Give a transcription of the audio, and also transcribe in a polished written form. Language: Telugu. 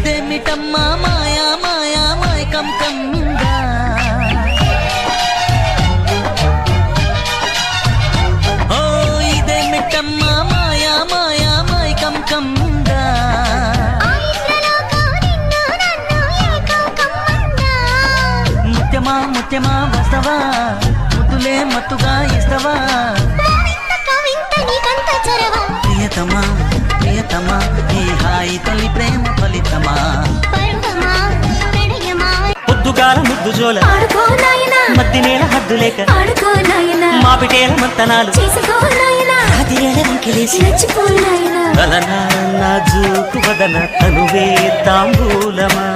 ఇదేమిటమ్మా మాయా మాయా మాయకం కమ్మిందా ఓ ఇదేమిటమ్మా మాయా మాయా మాయకం కమ్మిందా ముత్యమా ముత్యమా వస్తవా ముద్దులే మత్తుగా ఇస్తవా ప్రియతమా ప్రియతమా ఈ హాయి తొలి ప్రేమ ఫలితమా పొద్దుగాల ముద్దు జోల మద్ది నేల హద్దు లేక మాపిటేల మంతనాలు నా జూకు వదన తనువే తాంబూలమా